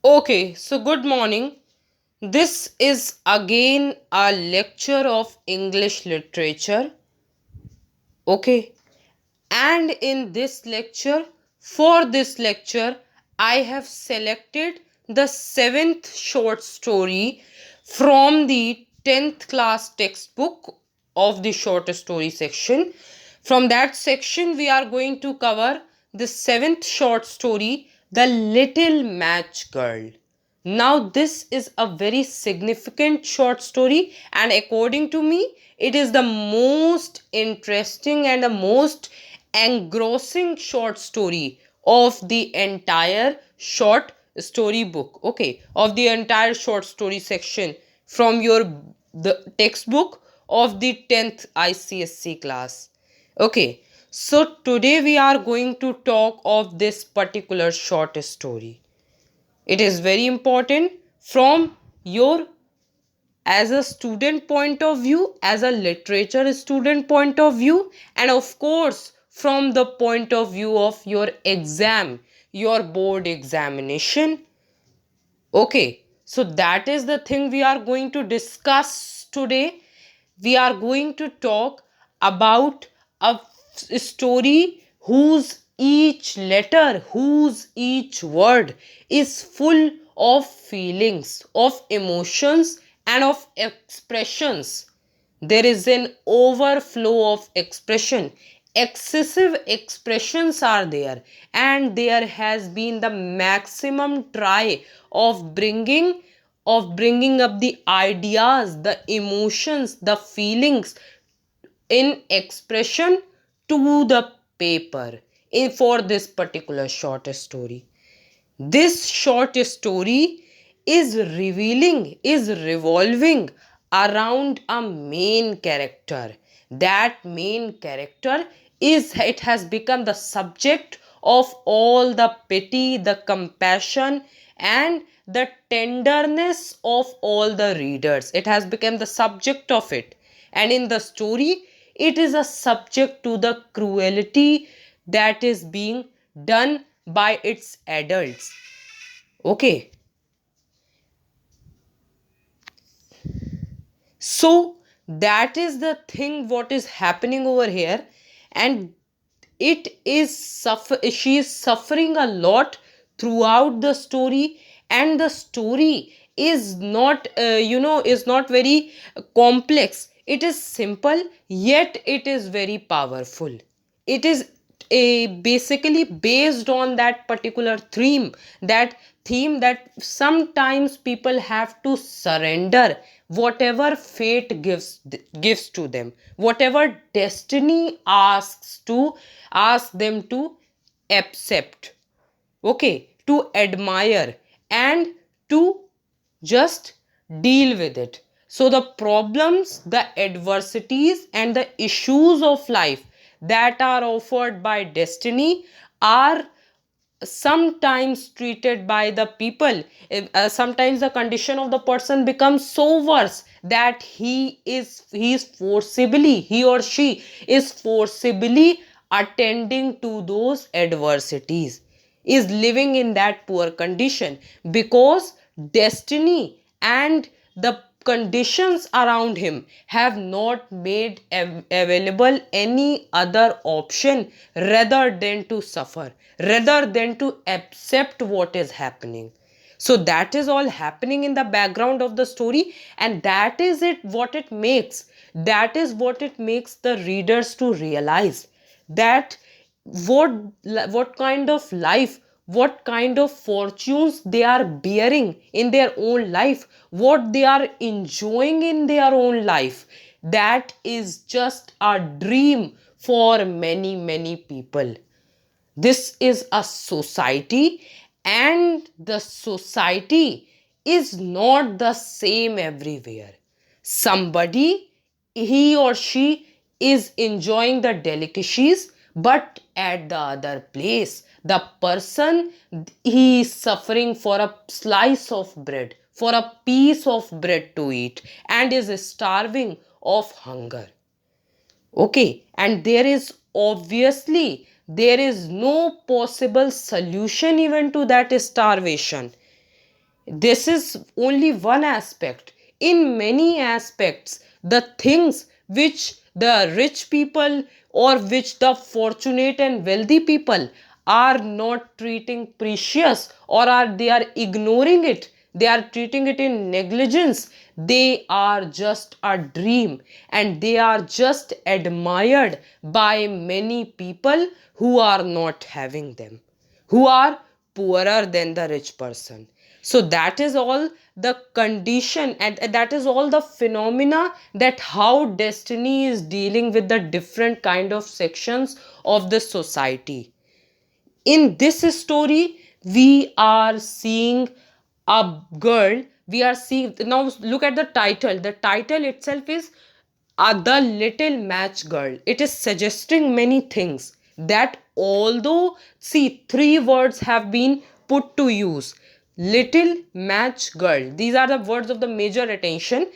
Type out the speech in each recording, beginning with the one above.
Okay, so good morning. This is again a lecture of English literature. Okay, and in this lecture, for this lecture, I have selected the seventh short story from the 10th class textbook of the short story section. From that section, we are going to cover the seventh short story, The Little Match Girl. Now, this is a very significant short story, and according to me, it is the most interesting and the most engrossing short story of the entire short story book. Okay, of the entire short story section from your the textbook of the 10th ICSC class. Okay, so today we are going to talk of this particular short story. It is very important from your as a student point of view, as a literature student point of view, and of course from the point of view of your exam, your board examination. Okay, so that is the thing we are going to discuss today. We are going to talk about a story whose each letter, whose each word is full of feelings, of emotions, and of expressions. There is an overflow of expression. Excessive expressions are there, and there has been the maximum try of bringing up the ideas, the emotions, the feelings in expression to the paper for this particular short story. This short story is revolving around a main character. That main character it has become the subject of all the pity, the compassion, and the tenderness of all the readers. It has become the subject of it. And in the story, it is a subject to the cruelty that is being done by its adults. Okay, so that is the thing what is happening over here, and she is suffering a lot throughout the story, and the story is not is not very complex. It is simple, yet it is very powerful. It is basically based on that particular theme that sometimes people have to surrender whatever fate gives to them, whatever destiny asks them to accept. Okay, to admire and to just deal with it. So the problems, the adversities, and the issues of life that are offered by destiny are sometimes treated by the people. Sometimes the condition of the person becomes so worse that he or she is forcibly attending to those adversities, is living in that poor condition because destiny and the conditions around him have not made available any other option rather than to suffer, rather than to accept what is happening. So that is all happening in the background of the story, and that is what it makes the readers to realize that what what kind of life, what kind of fortunes they are bearing in their own life, what they are enjoying in their own life, that is just a dream for many people. This is a society, and the society is not the same everywhere. Somebody, he or she, is enjoying the delicacies, but at the other place, the person, he is suffering for a slice of bread, for a piece of bread to eat, and is starving of hunger. Okay, and there is no possible solution even to that starvation. This is only one aspect. In many aspects, the things which the rich people or which the fortunate and wealthy people are not treating precious, or are they are ignoring it, they are treating it in negligence, they are just a dream, and they are just admired by many people who are not having them, who are poorer than the rich person. So that is all the condition, and that is all the phenomena, that how destiny is dealing with the different kind of sections of the society. In this story, we are seeing a girl, we are seeing, now look at the title. The title itself is the little match girl. It is suggesting many things, that although, see, three words have been put to use: little match girl, these are the words of the major attention.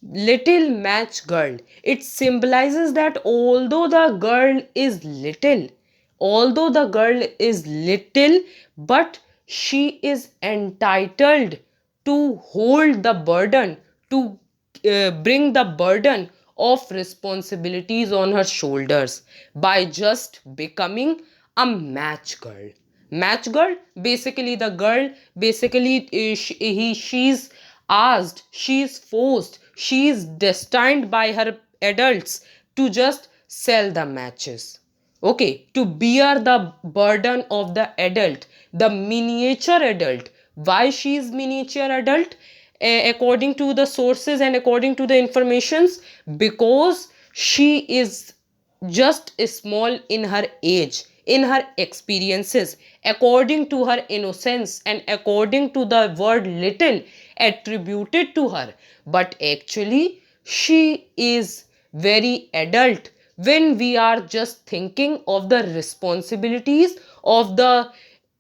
Little match girl, it symbolizes that although the girl is little, but she is entitled to hold the burden, to bring the burden of responsibilities on her shoulders by just becoming a match girl. Match girl, basically the girl, basically she's asked, she's forced, she's destined by her adults to just sell the matches. Okay, to bear the burden of the adult, the miniature adult. Why she is miniature adult? According to the sources and according to the informations, because she is just small in her age, in her experiences, according to her innocence and according to the word little attributed to her. But actually, she is very adult when we are just thinking of the responsibilities, of the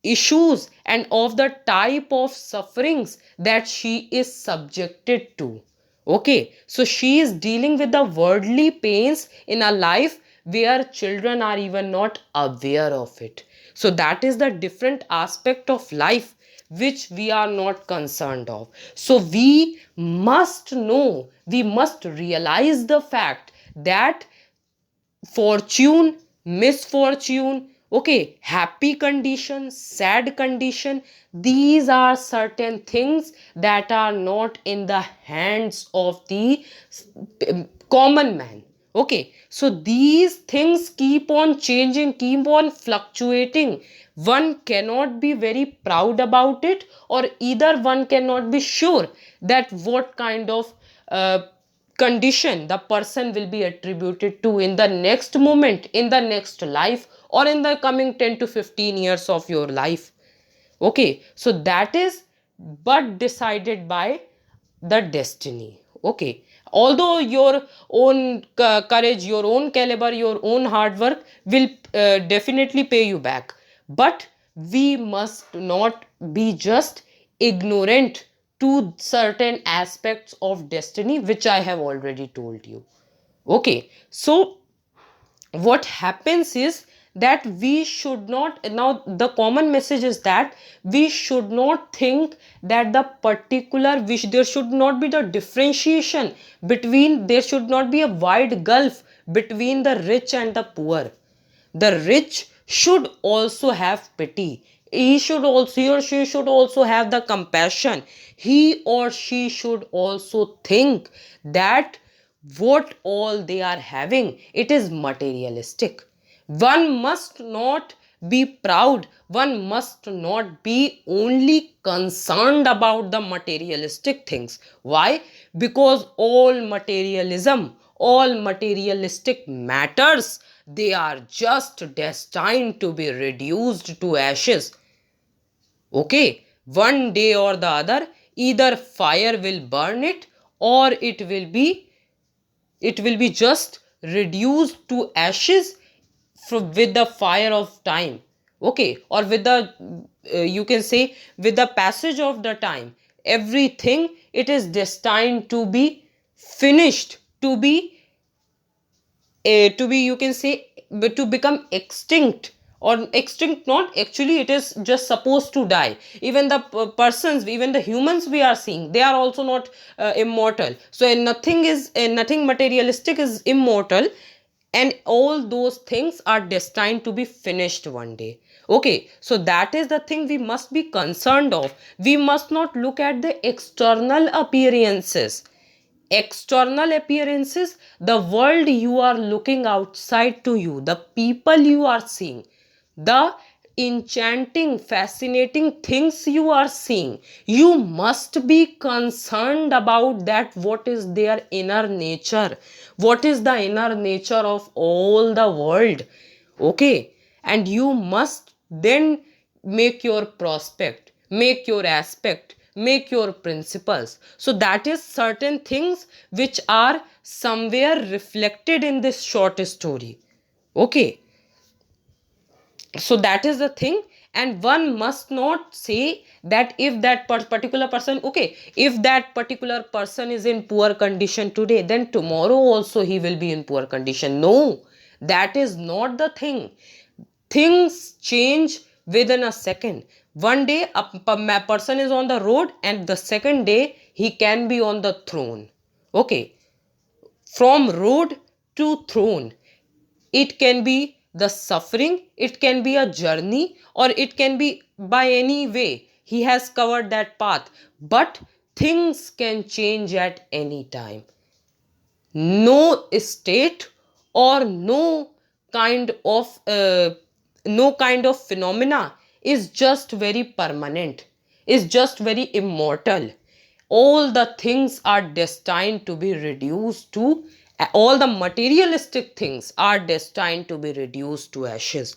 issues, and of the type of sufferings that she is subjected to. Okay, so she is dealing with the worldly pains in a life where children are even not aware of it. So that is the different aspect of life which we are not concerned of. So we must know, we must realize the fact that fortune, misfortune, okay, happy condition, sad condition, these are certain things that are not in the hands of the common man. Okay, so these things keep on changing, keep on fluctuating. One cannot be very proud about it, or either one cannot be sure that what kind of condition the person will be attributed to in the next moment, in the next life, or in the coming 10 to 15 years of your life. Okay, so that is but decided by the destiny. Okay, although your own courage, your own caliber, your own hard work will definitely pay you back, but we must not be just ignorant to certain aspects of destiny, which I have already told you. Okay, so what happens is that we should not, now the common message is that we should not think that the particular wish, there should not be the differentiation between, there should not be a wide gulf between the rich and the poor. The rich should also have pity, he should also, he or she should also have the compassion, he or she should also think that what all they are having, it is materialistic. One must not be proud, one must not be only concerned about the materialistic things. Why? Because all materialism, all materialistic matters, they are just destined to be reduced to ashes. Okay, one day or the other, either fire will burn it, or it will be just reduced to ashes with the fire of time. Okay, or with the you can say with the passage of the time, everything, it is destined to be finished, to be you can say, to become extinct, or extinct, not actually, it is just supposed to die. Even the persons, even the humans we are seeing, they are also not immortal. So nothing materialistic is immortal, and all those things are destined to be finished one day. Okay, so that is the thing we must be concerned of. We must not look at the external appearances. External appearances, the world you are looking outside to you, the people you are seeing, the enchanting, fascinating things you are seeing, you must be concerned about that. What is their inner nature? What is the inner nature of all the world? Okay, and you must then make your prospect, make your aspect, make your principles. So that is certain things which are somewhere reflected in this short story. Okay, so that is the thing. And one must not say that if that particular person, okay, if that particular person is in poor condition today, then tomorrow also he will be in poor condition. No, that is not the thing. Things change within a second. One day a person is on the road, and the second day he can be on the throne. Okay, from road to throne, it can be the suffering, it can be a journey, or it can be by any way he has covered that path. But things can change at any time. No state or kind of no kind of phenomena is just very permanent, is just very immortal. All the things are destined to be reduced to, all the materialistic things are destined to be reduced to ashes.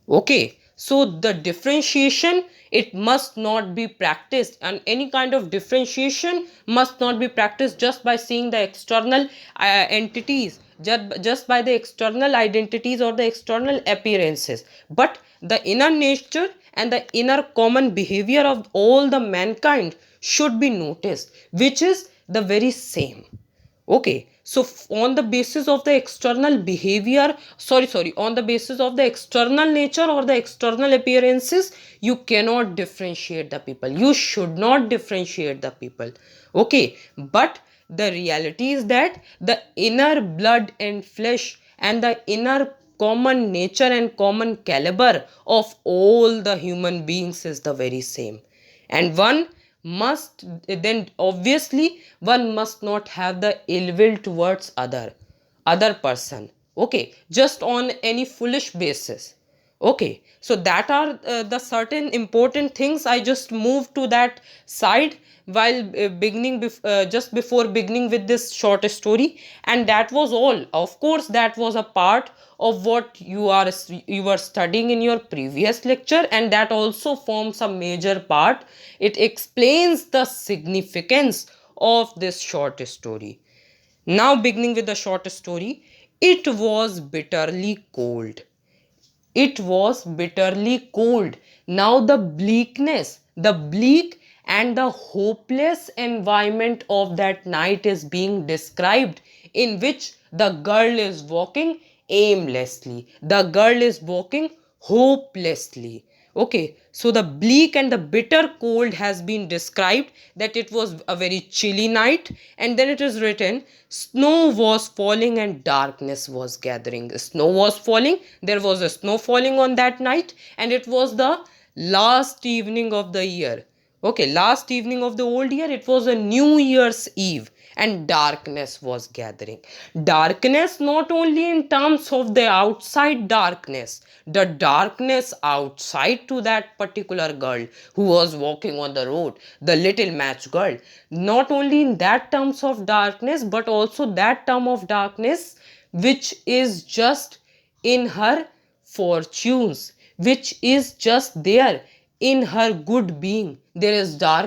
Okay, so the differentiation, it must not be practiced, and any kind of differentiation must not be practiced just by seeing the external entities, just by the external identities or the external appearances. But the inner nature and the inner common behavior of all the mankind should be noticed, which is the very same. Okay, so on the basis of the external behavior, on the basis of the external nature or the external appearances, you cannot differentiate the people. You should not differentiate the people. Okay, but the reality is that the inner blood and flesh and the inner common nature and common caliber of all the human beings is the very same. And one must then, obviously, one must not have the ill will towards other person. Okay, just on any foolish basis. Okay, so that are the certain important things. I just moved to that side while just before beginning with this short story, and that was all. Of course, that was a part of what you were studying in your previous lecture, and that also forms a major part. It explains the significance of this short story. Now, beginning with the short story, it was bitterly cold. It was bitterly cold. Now the bleak and the hopeless environment of that night is being described, in which the girl is walking aimlessly. The girl is walking hopelessly. Okay, so the bleak and the bitter cold has been described, that it was a very chilly night, and then it is written, snow was falling and darkness was gathering. Snow was falling, there was a snow falling on that night, and it was the last evening of the year. Okay, last evening of the old year, it was a New Year's Eve, and darkness was gathering. Darkness not only in terms of the outside darkness, the darkness outside to that particular girl who was walking on the road, the little match girl, not only in that terms of darkness, but also that term of darkness which is just in her fortunes, which is just there in her good being. There is dark